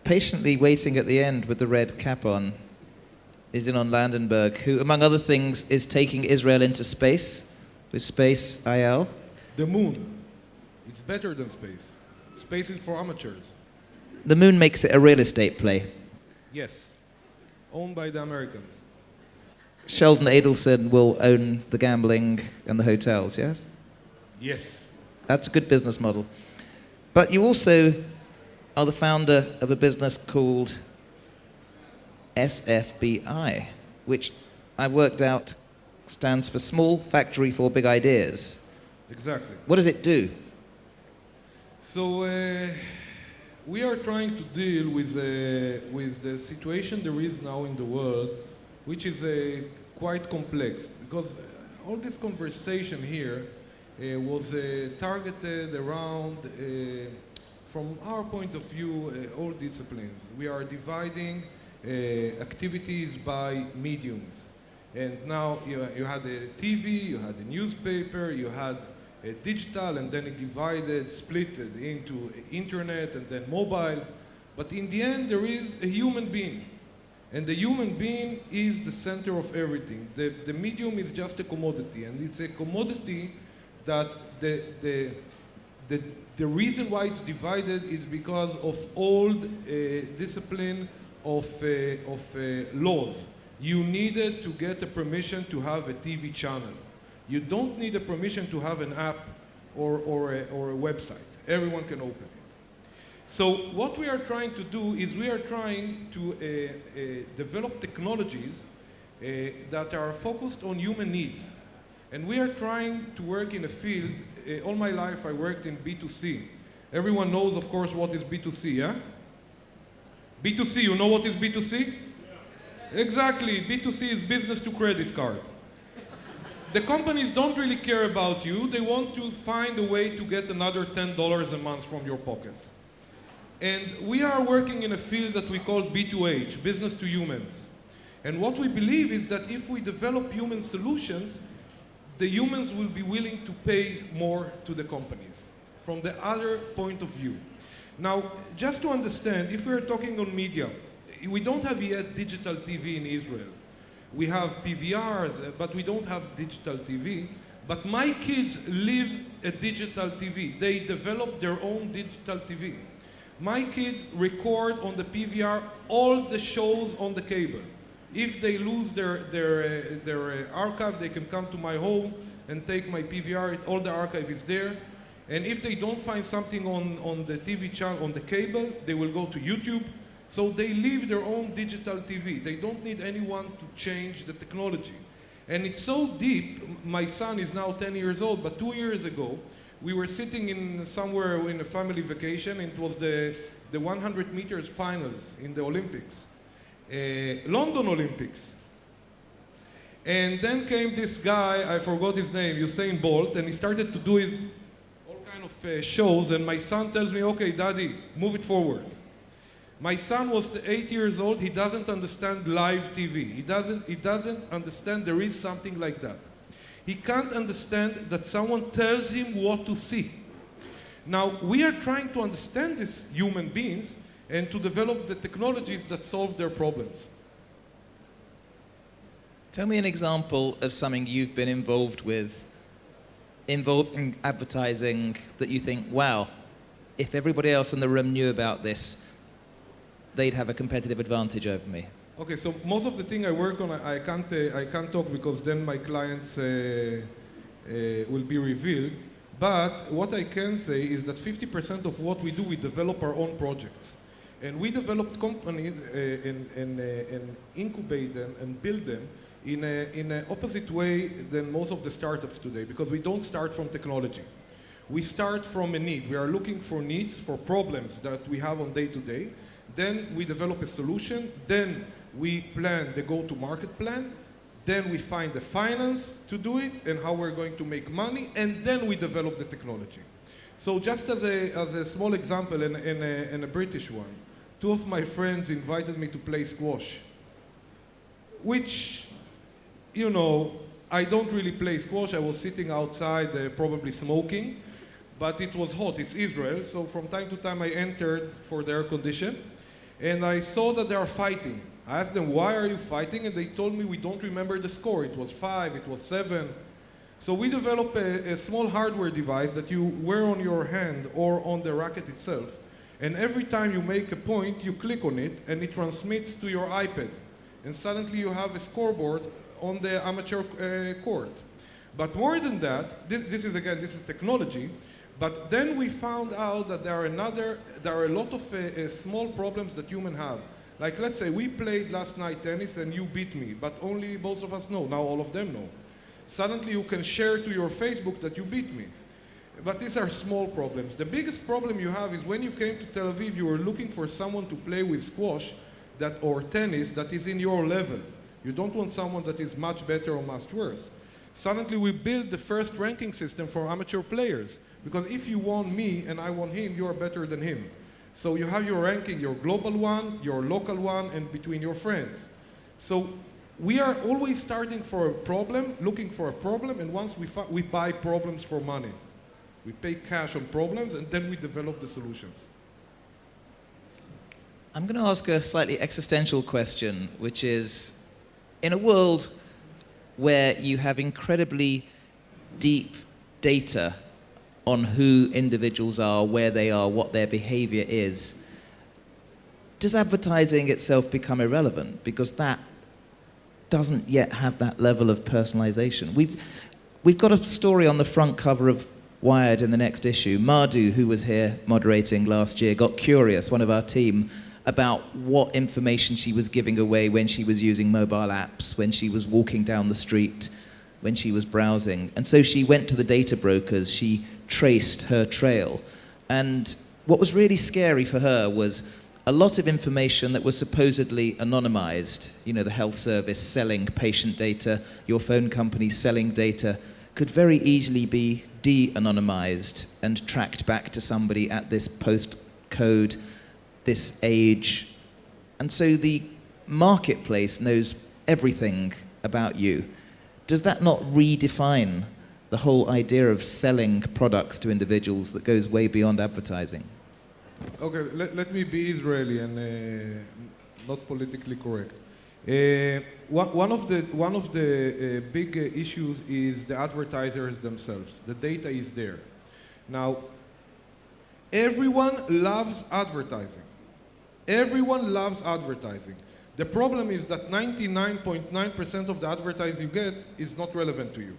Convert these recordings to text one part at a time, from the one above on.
patiently waiting at the end with the red cap on is Enon Landenberg, who, among other things, is taking Israel into space with Space IL. The moon. It's better than space. Space is for amateurs. The moon makes it a real estate play. Yes. Owned by the Americans. Sheldon Adelson will own the gambling and the hotels, yeah? Yes. That's a good business model. But you also are the founder of a business called SFBI, which I worked out stands for Small Factory for Big Ideas. Exactly. What does it do? So we are trying to deal with the situation there is now in the world, which is quite complex, because all this conversation here was targeted around, from our point of view, all disciplines. We are dividing activities by mediums. And now you had a TV, you had a newspaper, you had a digital, and then it divided, split it into internet and then mobile. But in the end, there is a human being. And the human being is the center of everything. The medium is just a commodity, and it's a commodity that the reason why it's divided is because of old discipline of laws. You needed to get a permission to have a TV channel. You don't need a permission to have an app or a website. Everyone can open it. So what we are trying to do is we are trying to develop technologies that are focused on human needs. And we are trying to work in a field. All my life I worked in B2C. Everyone knows, of course, what is B2C, yeah? B2C, you know what is B2C? Yeah. Exactly, B2C is business to credit card. The companies don't really care about you. They want to find a way to get another $10 a month from your pocket. And we are working in a field that we call B2H, business to humans. And what we believe is that if we develop human solutions, the humans will be willing to pay more to the companies from the other point of view. Now, just to understand, if we're talking on media, we don't have yet digital TV in Israel. We have PVRs, but we don't have digital TV. But my kids live a digital TV. They develop their own digital TV. My kids record on the PVR all the shows on the cable. If they lose their archive, they can come to my home and take my PVR. All the archive is there. And if they don't find something on the TV channel, on the cable, they will go to YouTube. So they live their own digital TV. They don't need anyone to change the technology. And it's so deep. My son is now 10 years old, but 2 years ago, we were sitting in somewhere in a family vacation, and it was the 100 meters finals in the Olympics, London Olympics. And then came this guy, I forgot his name, Usain Bolt, and he started to do his all kind of shows, and my son tells me, okay, Daddy, move it forward. My son was 8 years old, he doesn't understand live TV. He doesn't understand there is something like that. He can't understand that someone tells him what to see. Now, we are trying to understand these human beings and to develop the technologies that solve their problems. Tell me an example of something you've been involved in advertising that you think, wow, if everybody else in the room knew about this, they'd have a competitive advantage over me. Okay, so most of the thing I work on, I can't talk because then my clients will be revealed. But what I can say is that 50% of what we do, we develop our own projects. And we develop companies and incubate them and build them in an opposite way than most of the startups today, because we don't start from technology. We start from a need. We are looking for needs, for problems that we have on day-to-day. Then we develop a solution. Then we plan the go-to-market plan. Then we find the finance to do it and how we're going to make money. And then we develop the technology. So just as a small example and a British one, two of my friends invited me to play squash, which, you know, I don't really play squash. I was sitting outside probably smoking, but it was hot. It's Israel. So from time to time I entered for the air condition. and I saw that they are fighting. I asked them, why are you fighting? And they told me, we don't remember the score. It was 5, it was 7. So we developed a small hardware device that you wear on your hand or on the racket itself. And every time you make a point, you click on it, and it transmits to your iPad. And suddenly you have a scoreboard on the amateur court. But more than that, this is technology. But then we found out that there are a lot of small problems that humans have. Like, let's say we played last night tennis and you beat me, but only most of us know. Now all of them know. Suddenly you can share to your Facebook that you beat me. But these are small problems. The biggest problem you have is when you came to Tel Aviv, you were looking for someone to play with squash or tennis that is in your level. You don't want someone that is much better or much worse. Suddenly we built the first ranking system for amateur players. Because if you want me and I want him, you are better than him. So you have your ranking, your global one, your local one, and between your friends. So we are always starting for a problem, looking for a problem, and once we buy problems for money. We pay cash on problems, and then we develop the solutions. I'm going to ask a slightly existential question, which is, in a world where you have incredibly deep data on who individuals are, where they are, what their behavior is, does advertising itself become irrelevant? Because that doesn't yet have that level of personalization. We've got a story on the front cover of Wired in the next issue. Madhu, who was here moderating last year, got curious, one of our team, about what information she was giving away when she was using mobile apps, when she was walking down the street, when she was browsing. And so she went to the data brokers, she traced her trail. And what was really scary for her was a lot of information that was supposedly anonymized. You know, the health service selling patient data, your phone company selling data, could very easily be de-anonymized and tracked back to somebody at this postcode, this age. And so the marketplace knows everything about you. Does that not redefine the whole idea of selling products to individuals that goes way beyond advertising? Okay, let me be Israeli and not politically correct. One of the big issues is the advertisers themselves. The data is there. Now, everyone loves advertising. Everyone loves advertising. The problem is that 99.9% of the advertising you get is not relevant to you.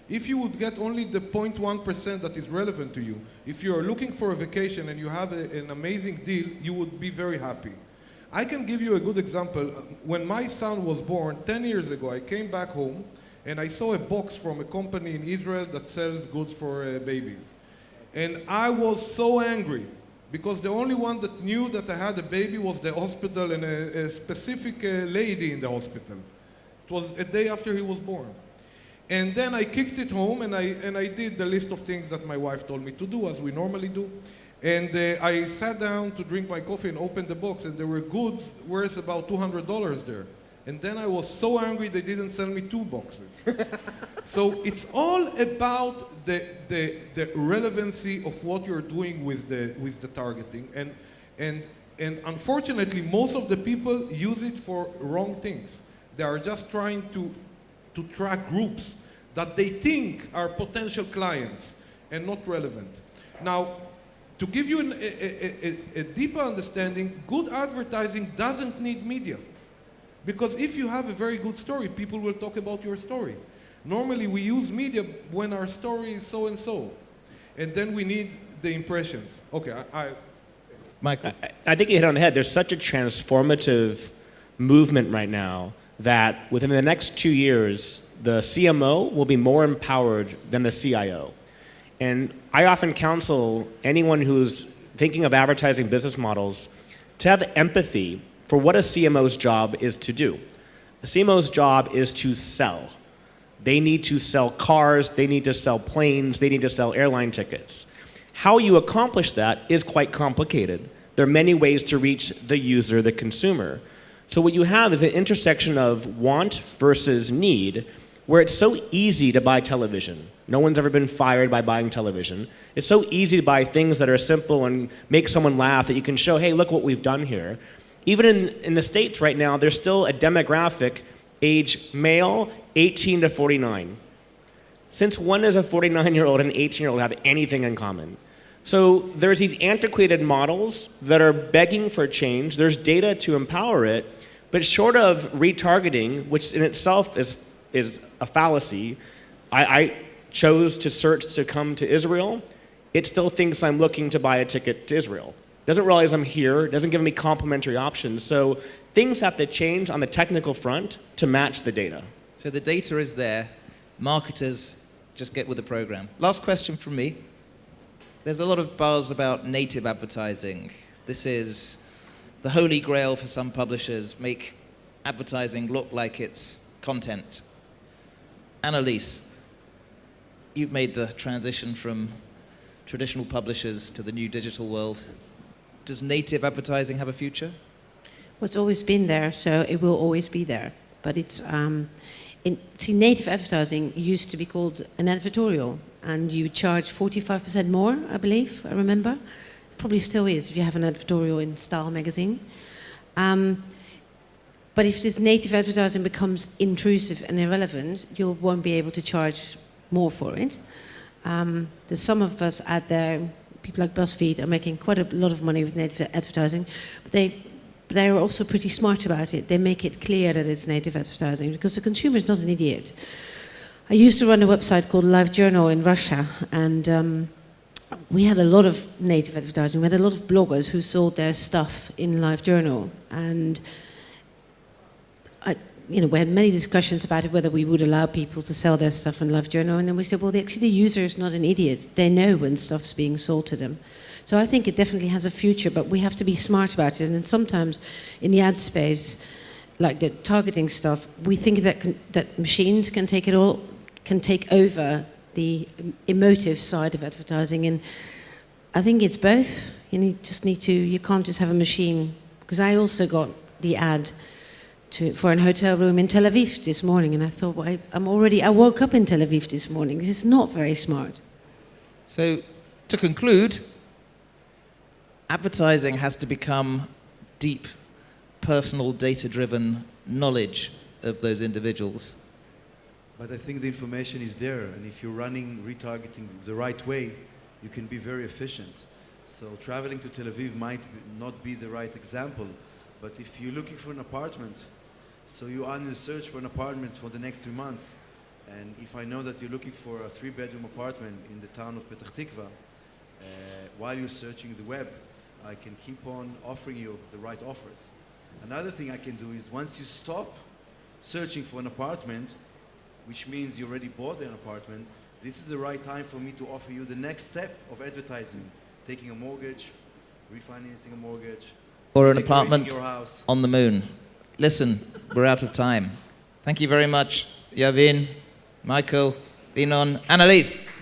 If you would get only the 0.1% that is relevant to you, if you are looking for a vacation and you have an amazing deal, you would be very happy. I can give you a good example. When my son was born 10 years ago, I came back home and I saw a box from a company in Israel that sells goods for babies. And I was so angry because the only one that knew that I had a baby was the hospital and a specific lady in the hospital. It was a day after he was born. And then I kicked it home and I did the list of things that my wife told me to do, as we normally do. And I sat down to drink my coffee and opened the box, and there were goods worth about $200 there. And then I was so angry they didn't sell me 2 boxes. So it's all about the relevancy of what you're doing with the targeting. And unfortunately, most of the people use it for wrong things. They are just trying to track groups that they think are potential clients and not relevant. Now, to give you a deeper understanding, good advertising doesn't need media. Because if you have a very good story, people will talk about your story. Normally, we use media when our story is so-and-so. And then we need the impressions. Okay, Michael. I think you hit on the head. There's such a transformative movement right now that within the next 2 years, the CMO will be more empowered than the CIO. And I often counsel anyone who's thinking of advertising business models to have empathy for what a CMO's job is to do. A CMO's job is to sell. They need to sell cars, they need to sell planes, they need to sell airline tickets. How you accomplish that is quite complicated. There are many ways to reach the user, the consumer. So what you have is an intersection of want versus need, where it's so easy to buy television. No one's ever been fired by buying television. It's so easy to buy things that are simple and make someone laugh that you can show, hey, look what we've done here. Even in the States right now, there's still a demographic, age male, 18 to 49. Since when does a 49-year-old and an 18-year-old have anything in common? So there's these antiquated models that are begging for change. There's data to empower it, but short of retargeting, which in itself is a fallacy, I chose to search to come to Israel. It still thinks I'm looking to buy a ticket to Israel. Doesn't realize I'm here, doesn't give me complimentary options. So things have to change on the technical front to match the data. So the data is there. Marketers just get with the program. Last question from me. There's a lot of buzz about native advertising. This is the holy grail for some publishers, make advertising look like it's content. Annelies, you've made the transition from traditional publishers to the new digital world. Does native advertising have a future? Well, it's always been there, so it will always be there. But it's native advertising used to be called an advertorial, and you charge 45% more, I believe, I remember. It probably still is if you have an advertorial in Style magazine. But if this native advertising becomes intrusive and irrelevant, you won't be able to charge more for it. There's some of us out there, people like BuzzFeed, are making quite a lot of money with native advertising, but they're also pretty smart about it. They make it clear that it's native advertising because the consumer is not an idiot. I used to run a website called LiveJournal in Russia, and we had a lot of native advertising. We had a lot of bloggers who sold their stuff in LiveJournal, and we had many discussions about it, whether we would allow people to sell their stuff in LiveJournal, and then we said, well, actually the user is not an idiot. They know when stuff's being sold to them. So I think it definitely has a future, but we have to be smart about it. And then sometimes in the ad space, like the targeting stuff, we think that machines can take it all, can take over the emotive side of advertising. And I think it's both. You can't just have a machine. Because I also got the ad for a hotel room in Tel Aviv this morning, and I thought, well, I woke up in Tel Aviv this morning. This is not very smart. So, to conclude, advertising has to become deep, personal, data-driven knowledge of those individuals. But I think the information is there, and if you're running retargeting the right way, you can be very efficient. So traveling to Tel Aviv might not be the right example, but if you're looking for an apartment, so you're on the search for an apartment for the next 3 months, and if I know that you're looking for a 3-bedroom apartment in the town of pt.2, while you're searching the web, I can keep on offering you the right offers. Another thing I can do is once you stop searching for an apartment, which means you already bought an apartment, this is the right time for me to offer you the next step of advertising, taking a mortgage, refinancing a mortgage, or an decorating apartment your house. on the moon. Listen, we're out of time. Thank you very much, Yavin, Michael, Enon, Annelies.